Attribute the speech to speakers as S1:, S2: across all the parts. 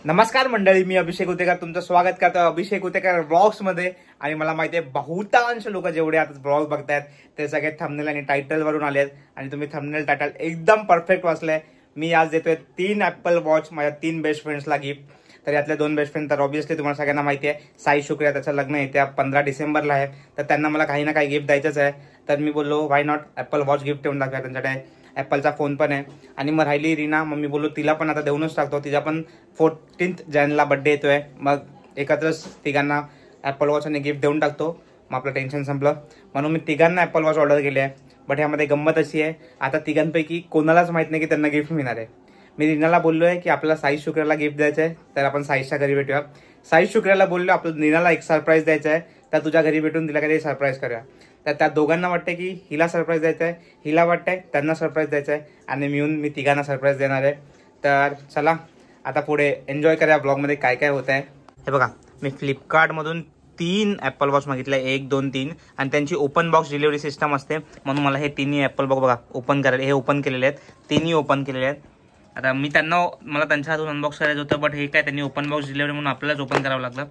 S1: नमस्कार मंडळी, मी अभिषेक उतेकर तुमचं स्वागत करतो अभिषेक उतेकर ब्लॉग्स मध्ये। आणि मला माहिती आहे बहुतांश लोक जेवढे आता ब्लॉग बघतायत ते सगळे थंबनेल आणि टायटल वरून आलेत आणि तुम्ही थंबनेल टायटल एकदम परफेक्ट वाचलंय। मी आज देतोय 3 ॲपल वॉच माझ्या 3 बेस्ट फ्रेंड्सला गिफ्ट। तर यातले 2 बेस्ट फ्रेंड तर ऑब्व्हियसली तुम्हाला सगळ्यांना माहिती आहे, साई शुक्रिया, त्याचं लग्न येत्या 15 डिसेंबरला आहे। तर त्यांना मला काही ना काही गिफ्ट द्यायचंच आहे। तर मी बोललो व्हाय नॉट ॲपल वॉच गिफ्ट देऊन टाकूया। त्यांच्याकडे ॲपलचा फोन पण आहे। आणि मग राहिली रीना, मग मी बोललो तिला पण आता देऊनच टाकतो। तिचा पण 14 जानेला बर्थडे येतोय, मग एकत्रच तिघांना ॲपल वॉच आणि गिफ्ट देऊन टाकतो। मग आपलं टेन्शन संपलं। म्हणून मी तिघांना ॲपल वॉच ऑर्डर केले आहे। बट ह्यामध्ये गंमत अशी आहे, आता तिघांपैकी कोणालाच माहित नाही की त्यांना गिफ्ट मिळणार आहे। मी रीनाला बोललोय की आपल्याला साई शुक्रियाला गिफ्ट द्यायचं आहे, तर आपण साईच्या घरी भेटूया। साई शुक्रियाला बोललो आपलं रीनाला एक सरप्राईज द्यायचं आहे, तर तुझ्या घरी भेटून तिला काहीतरी सरप्राईज करूया। तर त्या दोघांना वाटतं की हिला सरप्राईज द्यायचं आहे, हिला वाटतंय त्यांना सरप्राईज द्यायचं आहे, आणि मिळून मी तिघांना सरप्राईज देणार आहे। तर चला आता पुढे एन्जॉय करूया ब्लॉगमध्ये काय काय होत आहे। हे बघा, मी फ्लिपकार्टमधून 3 ॲपल वॉच मागितले, 1, 2, 3, आणि त्यांची ओपन बॉक्स डिलिव्हरी सिस्टम असते, म्हणून मला हे 3 ॲपल बॉक्स बघा ओपन करायला, हे ओपन केलेले आहेत, 3 ओपन केलेले आहेत। आता मला त्यांच्या हातून अनबॉक्स करायचं होतं, बट हे काय त्यांनी ओपन बॉक्स डिलिव्हरी म्हणून आपल्यालाच ओपन करावं लागलं।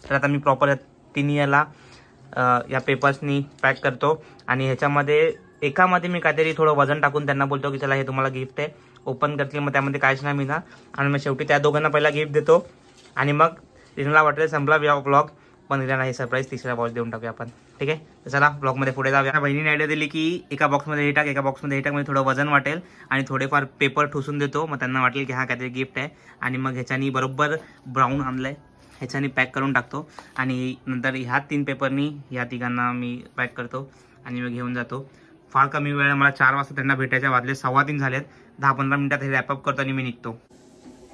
S1: तर आता मी प्रॉपर 3 याला या पेपर्सनी पॅक करतो, आणि ह्याच्यामध्ये एकामध्ये मी काहीतरी थोडं वजन टाकून त्यांना बोलतो की चला हे तुम्हाला गिफ्ट आहे, ओपन करतील, मग त्यामध्ये काहीच नाही मिळणार। आणि मग शेवटी त्या दोघांना पहिला गिफ्ट देतो, आणि मग रीनाला वाटलं संपला ब्लॉग, पण रीनाला हे सरप्राईज तिसरा वॉच देऊन टाकूया आपण, ठीक आहे। तर चला ब्लॉगमध्ये पुढे जाऊया। बहिणीने आयडिया दिली की एका बॉक्समध्ये हे टाक, एका बॉक्समध्ये हे टाक, म्हणजे थोडं वजन वाटेल, आणि थोडेफार पेपर ठोसून देतो, मग त्यांना वाटेल की हा काहीतरी गिफ्ट आहे। आणि मग ह्याच्यानी बरोबर ब्राऊन आणलंय, ह्याच्यानी पॅक करून टाकतो, आणि नंतर ह्या 3 पेपरनी ह्या तिघांना मी पॅक करतो आणि मग घेऊन जातो। फार कमी वेळ, मला 4 वाजता त्यांना भेटायच्या, वाजले 2:15 झालेत, 10-15 मिनिटात हे रॅपअप करतो आणि मी निघतो।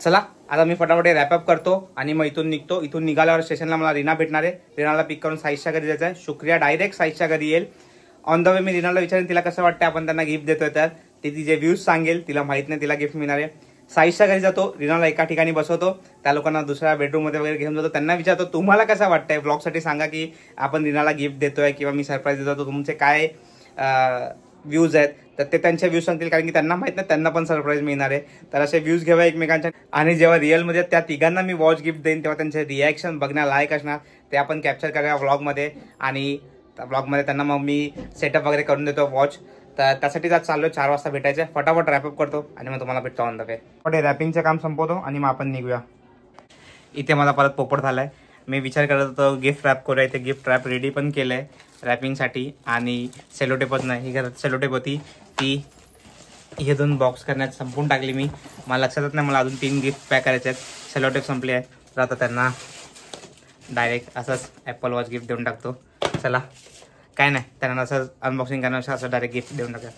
S1: चला आता मी फटाफट रॅपअप करतो आणि मग इथून निघतो। इथून निघाल्यावर स्टेशनला मला रीना भेटणार आहे, रीनाला पिक करून साईशच्या घरी जायचं आहे। शुक्रिया डायरेक्ट साईशच्या घरी येईल। ऑन द वे मी रीनाला विचारेन तिला कसं वाटतं आपण त्यांना गिफ्ट देतोय, तर ती तिचे व्ह्यूज सांगेल, तिला माहित नाही तिला गिफ्ट मिळणार आहे। साईशच्या घरी जातो, रीनाला एका ठिकाणी बसवतो, त्या लोकांना दुसऱ्या बेडरूममध्ये वगैरे घेऊन जातो, त्यांना विचारतो तुम्हाला कसं वाटतंय, ब्लॉगसाठी सांगा की आपण रीनाला गिफ्ट देतोय किंवा मी सरप्राईज देतो, तुमचे काय व्ह्यूज आहेत। तर ते त्यांचे व्ह्यूज सांगतील, कारण की त्यांना माहित नाही त्यांना पण सरप्राईज मिळणार आहे। तर असे व्ह्यूज घेऊया एकमेकांच्या, आणि जेव्हा रिअलमध्ये त्या तिघांना मी वॉच गिफ्ट देईन तेव्हा त्यांचे रिॲक्शन बघण्यालायक असणार, ते आपण कॅप्चर करूया व्लॉगमध्ये। आणि त्या व्लॉगमध्ये त्यांना मग मी सेटअप वगैरे करून देतो वॉच। तर त्यासाठी आज चाललो, 4 वाजता भेटायचं आहे। फटाफट रॅपअप करतो आणि मग तुम्हाला भेटतो ऑन द वे। पण रॅपिंगचं काम संपवतो आणि मग आपण निघूया। इथे मला परत पोपट झालाय, मी विचार करत होतो गिफ्ट रॅप करूया, इथे गिफ्ट रॅप रेडी पण केलंय रॅपिंगसाठी, आणि सेलोटेपच नाही, ही घरात सेलोटेप होती, ती हे 2 बॉक्स करण्यात संपून टाकली मी। मला लक्षातच नाही मला अजून 3 गिफ्ट पॅक करायचे आहेत, सेलोटेप संपले आहे। तर आता त्यांना डायरेक्ट असंच ॲपल वॉच गिफ्ट देऊन टाकतो। चला काय नाही, त्यांना असं अनबॉक्सिंग करण्यापेक्षा असं डायरेक्ट गिफ्ट देऊन टाका।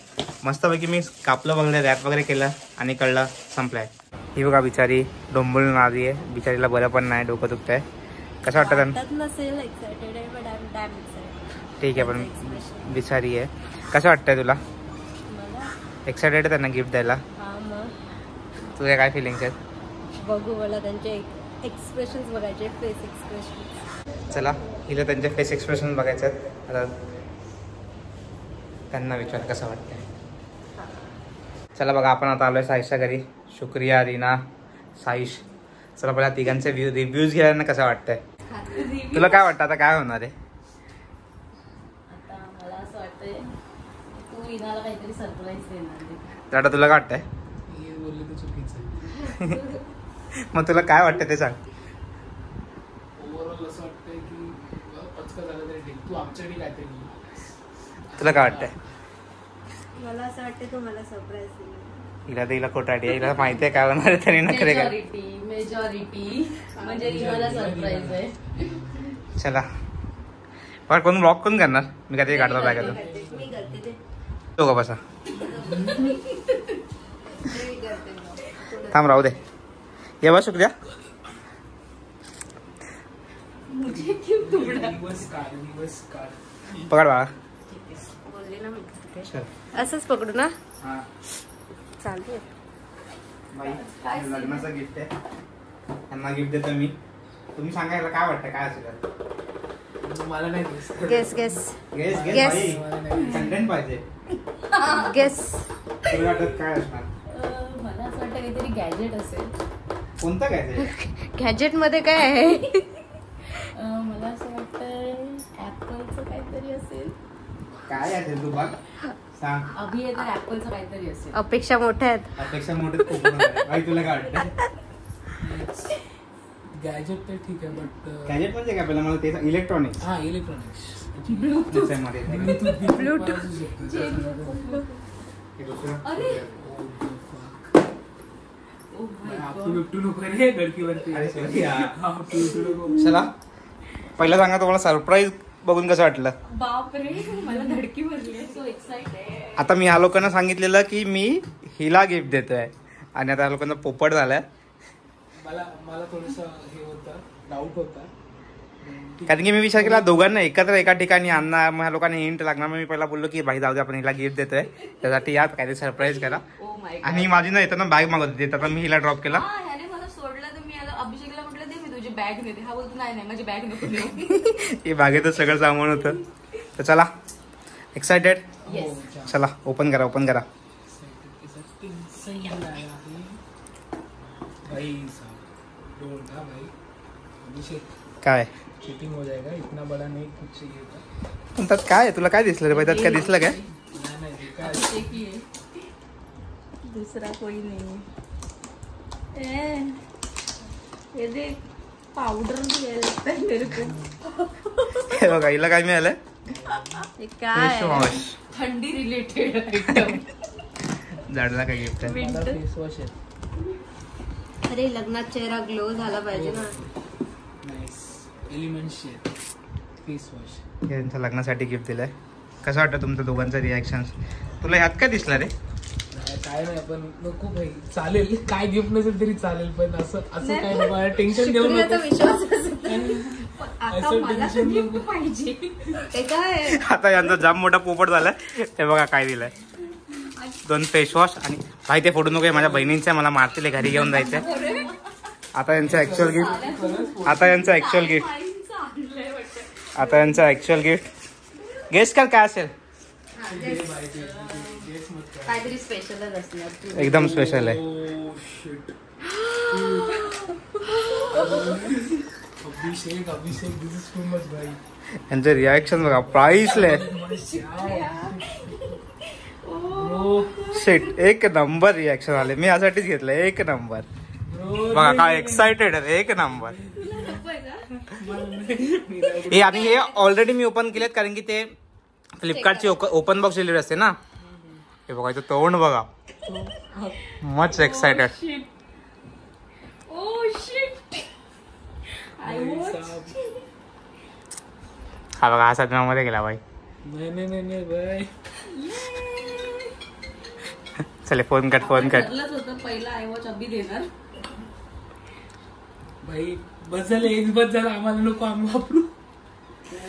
S1: मस्तपैकी मी कापलं वगैरे, रॅप वगैरे केलं आणि कळलं संपलं आहे। ही बघा बिचारी डोंबून आली आहे, बिचारीला बरं पण नाही, डोकं दुखतंय। कसं वाटतं त्यांना? ठीक आहे, पण बिचारी आहे। कसं वाटतंय तुला? एक्सायटेड आहे त्यांना गिफ्ट द्यायला? तुझ्या काय फिलिंग्स आहेत?
S2: बघू, मला त्यांचे एक्सप्रेशन्स बघायचे, फेस एक्सप्रेशन।
S1: चला हिला त्यांचे फेस एक्सप्रेशन बघायचे आहेत, आता त्यांना विचार कसं वाटतंय। चला बघा, आपण आता आलोय साईशच्या घरी। शुक्रिया, रीना, साईश। चला पहिला तिघांचे रिव्ह्यूज घ्यायला कसं वाटतंय? तुला काय वाटतं आता काय होणार आहे?
S2: आता मला असं वाटतंय तू रीनाला काहीतरी सरप्राईज देणार आहे।
S1: तर आता तुला काय वाटतंय?
S3: हे बोलले तर चुकीचं आहे।
S1: मग तुला काय वाटतं ते सांग।
S3: ओव्हरऑल असं वाटतंय की पचका झालं तरी ठीक, तू आमच्यासाठी काहीतरी।
S1: तुला काय वाटतंय?
S2: मला असं वाटतं तू मला सरप्राईज देणार।
S1: हिला खोटाटी आहे, हिला माहिती आहे काय होणार आहे, तरी नखरे काय।
S2: मेजॉरिटी म्हणजे रीनाला सरप्राईज आहे।
S1: चला पण कोण ब्लॉक कोण करणार? मी काहीतरी काढतो बॅगातून,
S2: मी करते ते,
S1: तो का बसा थांब, राहू दे। ये बस शुक्रिया, पकड बाळा।
S2: बोलले ना मी, असंच पकडू ना? चालते।
S1: लग्नाचं गिफ्ट आहे, त्यांना गिफ्ट देतो मी। तुम्ही सांगायला काय वाटतं काय असेल?
S3: मला नाही
S2: guess guess
S1: guess
S2: Guess.
S1: Guess content पाहिजे।
S2: गेस
S1: तुला वाटत काय असणार?
S2: मला असं वाटतं काहीतरी गॅजेट असेल।
S1: कोणता काय
S4: गॅजेट मध्ये काय आहे?
S2: मला असं वाटतंय ऍपलचं काहीतरी असेल.
S1: काय असेल तू बघ सांग.
S2: अभि आहे तर ऍपलचं काहीतरी असेल.
S4: अपेक्षा मोठ्या आहेत.
S1: अपेक्षा मोठे तुला काय वाटतं?
S3: गॅजेट तर ठीक आहे बट
S1: गॅजेट म्हणजे काय पहिला मला ते इलेक्ट्रॉनिक्स.
S3: हा इलेक्ट्रॉनिक्स
S2: अरे
S1: चला पहिला सांगा तुम्हाला सरप्राईज बघून कसं वाटलं?
S2: बापरे मला धडकी भरली. So excited.
S1: आता मी ह्या लोकांना सांगितलेलं की मी हिला गिफ्ट देतोय आणि आता ह्या लोकांना पोपट झालाय.
S3: मला थोडस हे होतं, डाऊट होता
S1: कारण की मी विचार केला दोघांना एकत्र एका ठिकाणी आणणार, मग ह्या लोकांनी हिंट लागणार. मी पहिला बोललो की भाई जाऊ दे आपण हिला गिफ्ट देतोय त्यासाठी या काहीतरी सरप्राईज करा.
S2: Oh my God.
S1: आणि माझी ना येताना बॅग मागत होती, तर मी हिला ड्रॉप केला.
S2: ह्याने मला सोडलं तर मी आता अभिषेकला म्हटलं दे मी तुझी बॅग देते. हा बोलतो नाही माझी बॅग नको देऊ.
S1: हे बागेतच सगळं सामान होतं. तर चला एक्सायटेड.
S2: येस.
S1: चला ओपन करा.
S3: भाई भाई अभिषेक
S1: काय
S3: चीटिंग हो जाएगा, इतना बड़ा नहीं कुछ चाहिए था.
S1: पण त्यात काय तुला काय दिसलं रे? त्यात काय दिसलं काय?
S3: नाही काय
S2: अभिषेक ही आहे. दूसरा कोई नहीं. ये देख पाउडर भी है लगता है मेरे को.
S1: हे बघा हिला काय मिळालं?
S4: हे काय
S1: फेस वॉश.
S2: थंडी रिलेटेड आयटम.
S1: झाडला काय गिफ्ट आहे?
S3: मला फेस वॉश आहे.
S4: अरे लग्नात चेहरा ग्लो झाला पाहिजे ना.
S3: Nice elements face wash.
S1: यांच्या लग्नासाठी गिफ्ट दिलंय. कसं वाटतं तुमचं दोघांचं रिॲक्शन? तुला ह्यात काय दिसलं रे?
S3: काय नाही आपण नको भाई, चालेल काय गिफ्ट नसेल तरी चालेल, पण असं काय नको, टेन्शन देऊ
S4: शुक्रियाचा
S3: नको.
S4: विश्वास.
S2: आता मला तर गिफ्ट पाहिजे.
S4: हे काय?
S1: आता यांचा जाम मोठा पोपट झालाय. हे बघा काय दिलंय. 2 फेस वॉश आणि भाई ते फोटो नको, माझ्या बहिणींच्या मला मारतील, घरी घेऊन जायचंय. आता यांचं ऍक्च्युअल गिफ्ट. आता यांचं ऍक्च्युअल गिफ्ट गेस कर काय असेल.
S4: काहीतरी स्पेशलच असणार.
S1: एकदम स्पेशल आहे.
S3: अभिषेक दिस इज टू मच भाई.
S1: यांचं रिॲक्शन बघा. प्राइसले शिट एक नंबर रिॲक्शन आले. मी यासाठीच घेतलं. एक नंबर बघा काय एक्साइटेड आहे. एक नंबर. हे आणि हे ऑलरेडी मी ओपन केलेत कारण की ते फ्लिपकार्टची ओपन बॉक्स डिलिव्हरी असते ना. हे बघा तोंड बघा. Much excited. हा बघा हा सदम्या मध्ये गेला भाई.
S3: नाही भाई.
S1: चले फोन कट.
S2: होतं पहिला आय वॉच अभि देणार.
S3: भाई बस झालं, एक बस झालं, आम्हाला नको, आम्ही वापरू.
S2: Oh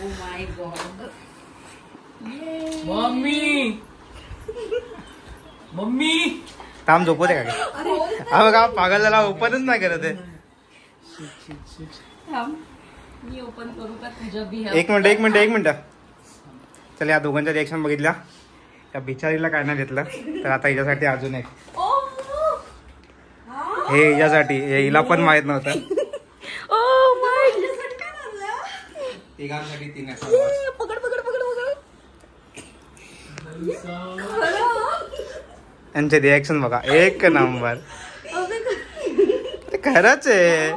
S2: my God.
S3: मम्मी
S1: काम झोपू दे का? हा बघा पागल झाला. ओपनच नाही करत आहे.
S2: थांब मी ओपन करू का तुझ्या बी?
S1: एक मिनिट. चल या दोघांच्या रिएक्शन बघितल्या. त्या बिचारीला काय नाही घेतलं, तर आता हिच्यासाठी अजून एक. हे हिच्यासाठी. हिला पण माहित नव्हतं. तिघांसाठी 3
S4: पकड.
S1: यांचे रिएक्शन बघा. एक नंबर. खरंच आहे.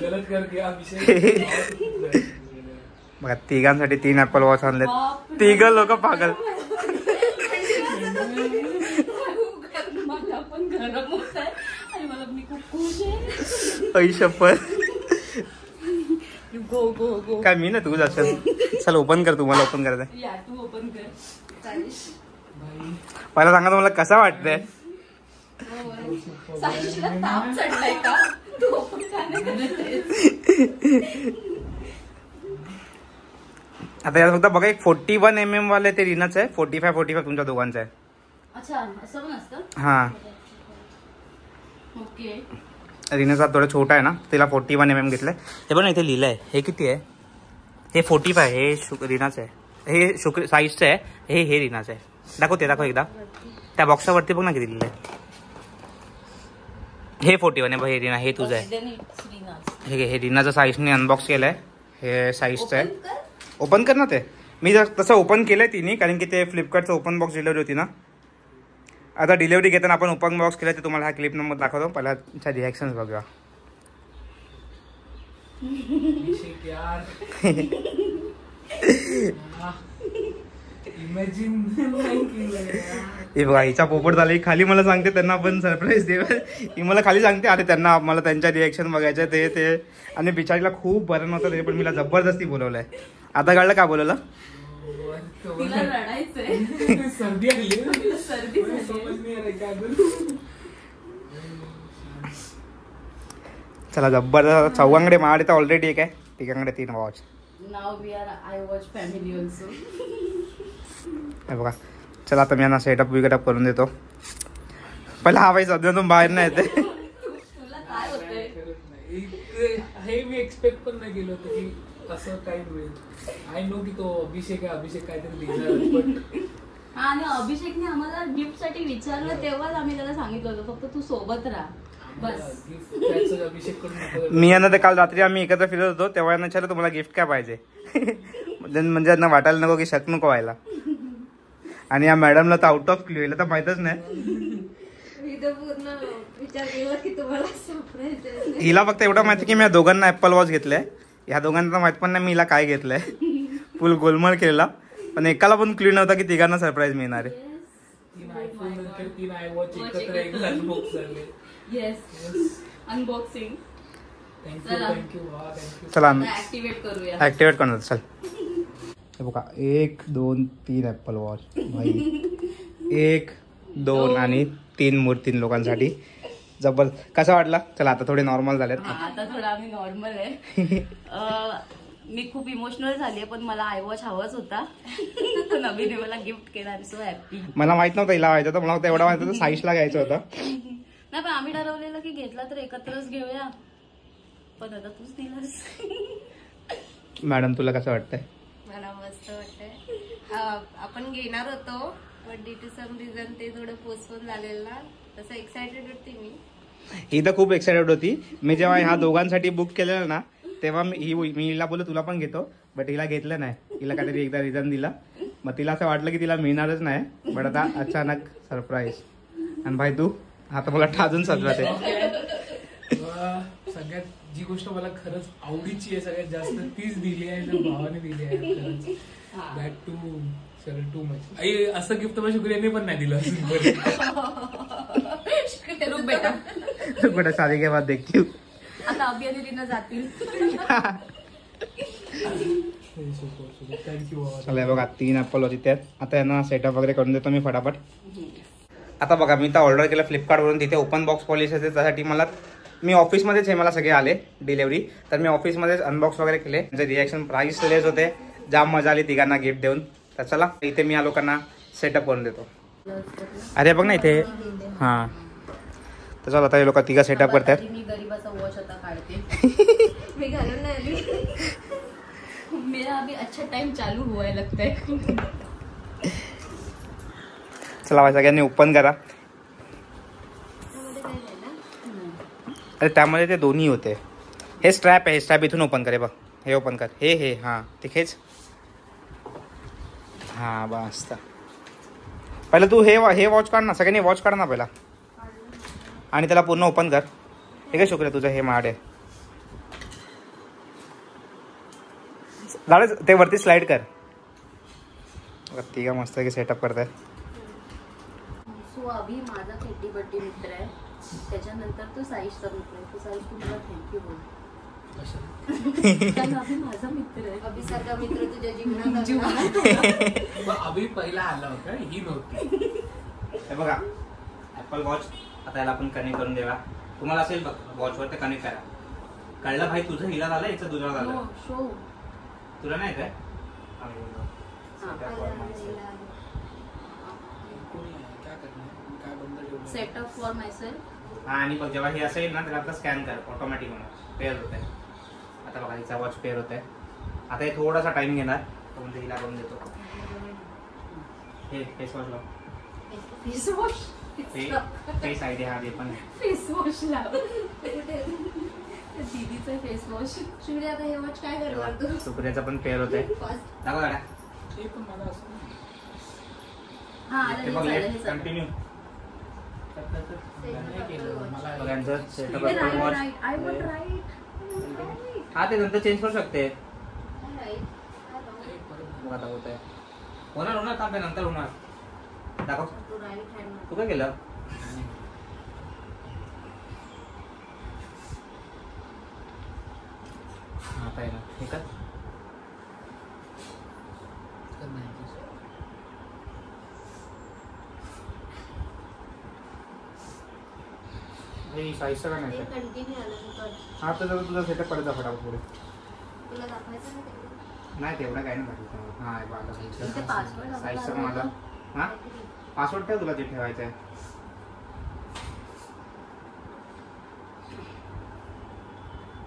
S3: गलत कर गया अभिषेक.
S1: बघा तिघांसाठी 3 ऍपल वॉच आणले. तिघ लोक पागल.
S2: मला पण गरम होत आहे आणि मला मी खूप खुश आहे.
S1: ऐशप्पथ.
S2: गो
S1: काय मी ना तू असेल. चल ओपन कर. तुम्हाला ओपन करायचं.
S2: या तू ओपन कर.
S1: मला सांगा तुम्हाला कसा वाटतंय?
S2: साक्षीला ताप चढलाय का? तू ओपन का नाही करत आहेस?
S1: आता यात फक्त बघा एक 41mm वाले ते रिनाच आहे. 45 तुमच्या दोघांचं आहे.
S2: अच्छा असं पण असतं.
S1: हा
S2: ओके.
S1: रिनाचा थोडा छोटा आहे ना, तिला 41mm घेतलंय. हे पण इथे लिहिलंय. हे किती आहे? हे 45. हे रिनाचं आहे. हे साईजचं आहे. हे रिनाचं आहे. दाखव एकदा त्या बॉक्सावरती बघ ना किती दिलेलं आहे. हे 41 आहे. हे रीना हे तुझं आहे. हे रीनाचं साईजने अनबॉक्स केलंय. हे साईजचं आहे. ओपन कर ना ते. मी तसं ओपन केलंय तिने कारण की ते फ्लिपकार्टचं ओपन बॉक्स डिलिव्हरी होती ना. आता डिलिव्हरी घेताना आपण ओपन बॉक्स केलं ते तुम्हाला हा क्लिप नंबर दाखवतो. पहिला तुमच्या रिॲक्शन्स बघा. हे बघा हिचा पोपट झाला. ही खाली मला सांगते त्यांना आपण सरप्राईज देऊ. ही मला खाली सांगते अरे त्यांना मला त्यांच्या रिॲक्शन बघायचं ते आणि बिचारीला खूप बरं नव्हतं ते पण मला जबरदस्ती बोलवलंय. आता कळलं का बोलवलं.
S3: सर्दी आली.
S1: चला जबरदस्त. चौघांकडे माझ्याकडे तर ऑलरेडी एक आहे. तिघांकडे 3 watch.
S2: Now we are I watch family also.
S1: हे बघा. चला आता मी यांना सेटअप विगटअप करून देतो. पहिला हा वाईस अजून बाहेर नाही येते.
S2: तुला काय होतंय.
S3: हे मी एक्सपेक्ट पण नाही केलं होतं की असं काही होईल. आय नो की तो अभिषेक काहीतरी लिहिणार.
S2: हा आणि अभिषेकने आम्हाला गिफ्ट साठी विचारलं तेव्हाच आम्ही त्याला सांगितलं होतं फक्त तू सोबत राहा बस.
S1: मी यांना ते काल रात्री आम्ही एकत्र फिरत होतो तेव्हा यांना विचारलं तुम्हाला गिफ्ट काय पाहिजे. म्हणजे यांना वाटायला नको की शक नको व्हायला. आणि या मॅडमला तर आउट ऑफ क्ल्यू तर माहितच नाही. हिला फक्त एवढं माहिती की मी या दोघांना ऍपल वॉच घेतलंय. ह्या दोघांना तर माहित पण नाही मी हिला काय घेतलंय. फुल गोलमाल केलेला पण एकाला पण क्ल्यू नव्हता की तिघांना सरप्राईज मिळणार आहे.
S2: अनबॉक्सिंग.
S1: चला
S2: ऍक्टिव्हेट करूया.
S1: ऍक्टिव्हेट करणार. चल हे बघा 1 2 3 ऍपल वॉच भाई. 1 2 आणि 3 लोकांसाठी जबर. कसा वाटला. चला आता थोडे नॉर्मल झालेत.
S2: आता थोडं आम्ही नॉर्मल आहे. मी खूप इमोशनल झाली पण मला आय वॉच हवाच होता. नवीन मला गिफ्ट केला. I so happy.
S1: मला माहित नव्हतं हिला व्हायचं होतं. मला फक्त एवढा माहित होतं साईशला घ्यायचं होतं.
S2: नाही पण आम्ही ठरवलेलं की घेतला तर एकत्रच घेऊया पण आता तूच दिलास.
S1: मॅडम तुला कसं वाटतंय.
S4: मला मस्त वाटतंय. आपण घेणार होतो पण ड्यू टू सम रिझन ते थोडं पोस्टपोन झालेलं ना. तसं एक्सायटेड होती मी.
S1: ही तर खूप एक्सायटेड होती. मी जेव्हा ह्या दोघांसाठी बुक केलेलं ना तेव्हा मी हिला बोललो तुला पण घेतो बट हिला घेतलं नाही. हिला काहीतरी एकदा रिझन दिला मग तिला असं वाटलं की तिला मिळणारच नाही. बट आता अचानक सरप्राईज. आणि भाई तू आता मला अजून सरप्राईज आहे.
S3: सगळ्यात जी गोष्ट मला खरंच आवडीची आहे सगळ्यात जास्त तीच दिली आहे जो भावाने दिली आहे. That too much. असं गिफ्ट मला शुक्रियाने पण नाही दिलं.
S1: बेटा शादी के बाद देखती हूँ.
S2: आता अभि आणि रीना जातील.
S1: चला बघा 3 ऍपल होती त्यात. आता यांना सेटअप वगैरे करून देतो मी फटाफट. आता बघा मी तर ऑर्डर केलं फ्लिपकार्टवरून. तिथे ओपन बॉक्स पॉलिसी आहे त्यासाठी मी ऑफिसमध्येच हे मला सगळे आले डिलेव्हरी. तर मी ऑफिसमध्येच अनबॉक्स वगैरे केले. म्हणजे रिॲक्शन प्राईस लेस होते. जाम मजा आली तिघांना गिफ्ट देऊन. तर चला इथे मी या लोकांना सेटअप करून देतो. अरे बघ ना इथे. हां तर चला आता हे लोक तिघा सेटअप करतात.
S2: मी गरीबाचा वॉच आता काढते.
S4: मी घालून नाही आली.
S2: मेरा अभी अच्छा टाइम चालू हुआ है लगता है.
S1: चला सगळ्यांनी ओपन करा. अरे त्यामध्ये ते दोन्ही होते. हे स्ट्रॅप आहे. स्ट्रॅप इथून ओपन करे बघ. हे ओपन कर. हे हां ते खेच. हां बस. पहिलं तू हे वॉच काढ ना. सगळ्यांनी वॉच काढ ना पहिला आणि त्याला पूर्ण ओपन कर. हे काय शुक्रिया तुझं हे माड आहे. झालं ते वरती स्लाइड कर. तिघा मस्त की सेटअप करताय.
S2: सो अभि माझा खेड्डी बड्डी मित्र आहे. त्याच्यानंतर तो साईशचा मित्र आहे. तो साईश तुम्हाला थँक्यू बोल. अभि माझा मित्र आहे.
S4: अभि सारखा मित्र तुझ्या जीवनात.
S3: अभि पहिला आला होता ही नव्हती.
S1: हे बघा ऍपल वॉच. आता याला आपण कनेक्ट करून देवा. तुम्हाला असेल बघ वॉचवर ते कनेक्ट करा. कळलं भाई तुझं हिला झालं याचं तुझं झालं.
S2: शो
S1: तुला नाही काय.
S2: Setup for my self.
S1: हा आणि बघ जेव्हा हे असेल ना त्याला आता स्कॅन कर ऑटोमॅटिक होणार. पेअर होत आहे. आता बघा हिचा वॉच पेअर होत आहे. आता हे थोडासा टाइम घेणार म्हणजे हिला करून देतो. हे फेस वॉश लाव.
S4: फेस वॉश
S1: फेस आयडी हा दे पण.
S2: फेस वॉश लाव. दीदीचं फेस वॉश.
S4: शिवली आता हे वॉच काय करणार तू?
S1: सुप्रियाचा पण फेअर होतंय. दाखव गाड्या.
S3: ते पण मला असं
S2: हा
S1: ते बघ लेफ्ट कंटिन्यू.
S3: नाही केलं मला.
S1: बघांचं setup watch.
S2: I want right.
S1: हा ते नंतर चेंज करू शकते.
S4: राईट.
S1: बघ आता होत आहे. होणार काम आहे नंतर होणार. दाखव.
S4: तू राईट हँड.
S1: तू काय केलं? आता आहे ना हे का? साईजचं का नाही ते?
S4: कंटिन्यू आलं तू कर.
S1: हा तर जर तुझा सेटअप पडता फटाफट पुढे.
S4: तुला दाखवायचं ना ते?
S1: नाही तेवढा काय नाही पाठवतो. हा बघा
S2: इथे password हवा
S1: साईजचं
S2: लागला.
S1: माझा. हा पासवर्ड ठेव तुला जे ठेवायचं आहे.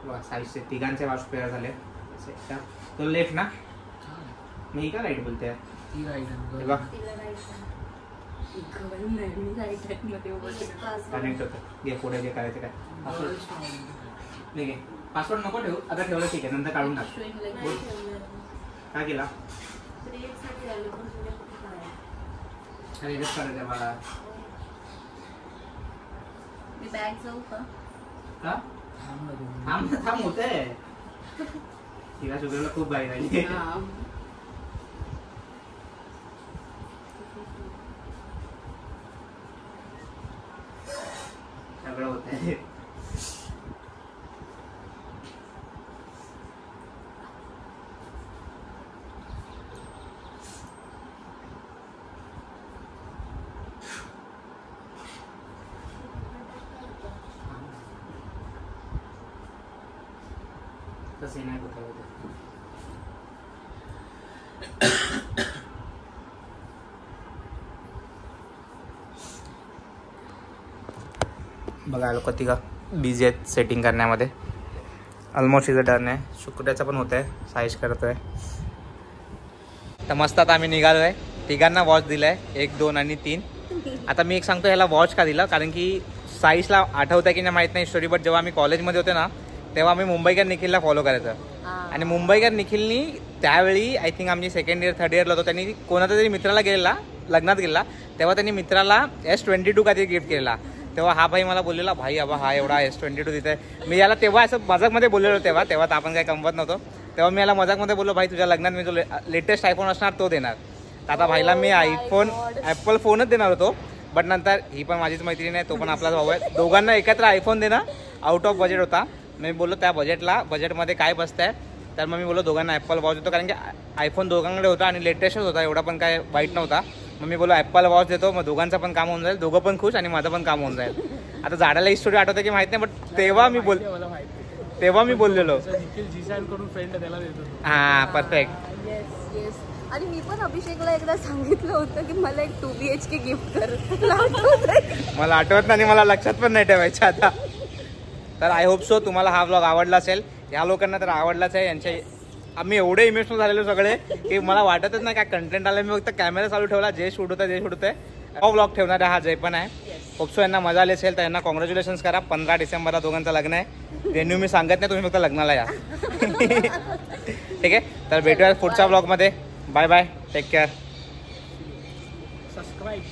S1: बघा साईजचे तिघांचे वॉश पेअर झाले. तो लेफ्ट ना मी का राईट बोलते?
S3: ती राईट
S1: हे बघ
S4: तिला राईट हँड.
S2: मी राईट हँड मध्ये उभं केलं.
S1: कनेक्ट होतं. घे पुढे जे करायचं काय पासवर्ड. नाही घे पासवर्ड नको ठेवू. आता ठेवलं ठीक आहे नंतर काढून टाक.
S2: Showing like
S4: नाही ठेवणार.
S1: काय केला?
S4: क्रिएटसाठी आलं पण तुझ्या कुठे करायचं?
S1: रिजेक्ट करायचं मला.
S2: मी बॅग जाऊ का?
S1: का थांब होतंय. तिला शुगरला खूप बाई राहिली.
S2: हा.
S1: सगळं होतंय. तसे नाही होत. बघा लोक तिघा बिझी आहेत सेटिंग करण्यामध्ये. ऑलमोस्ट इथं डन आहे. शुक्राचा पण होत आहे. साईज करतोय. तर मस्त आता आम्ही निघालो आहे. तिघांना वॉच दिला आहे 1, 2 आणि 3. आता मी एक सांगतो ह्याला वॉच का दिला कारण की साईजला आठवत आहे की नाही माहीत नाही स्टोरी. बट जेव्हा आम्ही कॉलेजमध्ये होते ना तेव्हा आम्ही मुंबईकर निखिलला फॉलो करायचं. आणि मुंबईकर निखिलनी त्यावेळी आय थिंक आम्ही सेकंड इयर 3rd इयरला होतो. त्यांनी कोणाचा तरी मित्राला गेलेला लग्नात गेला तेव्हा त्यांनी मित्राला S22 काहीतरी गिफ्ट केलेला. तेव्हा हा भाई मला बोललेला भाई अबा हा एवढा S22 तिथे. मी याला तेव्हा असं मजाकमध्ये बोललेलो. तेव्हा तर आपण काही कमवत नव्हतो. तेव्हा मी याला मजाकमध्ये बोललो भाई तुझ्या लग्नात मी जो लेटेस्ट आयफोन असणार तो देणार. तर आता भाईला मी ॲपल फोनच देणार होतो. बट नंतर ही पण माझीच मैत्रीण आहे तो पण आपलाच भाऊ आहे. दोघांना एकत्र आयफोन देणं आउट ऑफ बजेट होता. मी बोललो त्या बजेटमध्ये काय बसतंय. तर मग मी बोललो दोघांना ॲपल वॉच देतो कारण की आयफोन दोघांकडे होता आणि लेटेस्टच होता. एवढा पण काय वाईट नव्हता. मग मी बोललो ॲपल वॉच देतो. मग दोघांचं पण काम होऊन जाईल. दोघं पण खुश आणि माझं पण काम होऊन जाईल. आता झाडाला ही स्टोरी आठवते की माहित नाही. बट तेव्हा मी बोललेलो.
S3: निखिल जीशान करून फ्रेंड त्याला देतो.
S1: हां परफेक्ट.
S2: येस. आणि मी पण अभिषेकला एकदा सांगितलं होतं की मला एक 2 BHK गिफ्ट कर.
S1: मला आठवत नाही. मला लक्षात पण नाही ठेवायचं आता. तर आय होप सो तुम्हाला हा व्लॉग आवडला असेल. या लोकांना तर आवडलाच आहे. यांचे आम्ही एवढे इमोशनल झालेलो सगळे की मला वाटतच नाही काय कंटेंट आलं. मी फक्त कॅमेरा चालू ठेवला. जे शूट होतं हा व्लॉग ठेवणारा हा जय पण आहे. होप सो यांना मजा आली असेल तर यांना कॉंग्रॅच्युलेशन्स करा. 15 डिसेंबरला दोघांचं लग्न आहे. व्हेन्यू मी सांगत नाही तुम्ही फक्त लग्नाला या. ठीक आहे तर भेटूया पुढच्या व्लॉगमध्ये. Bye bye. Take care.
S3: Subscribe.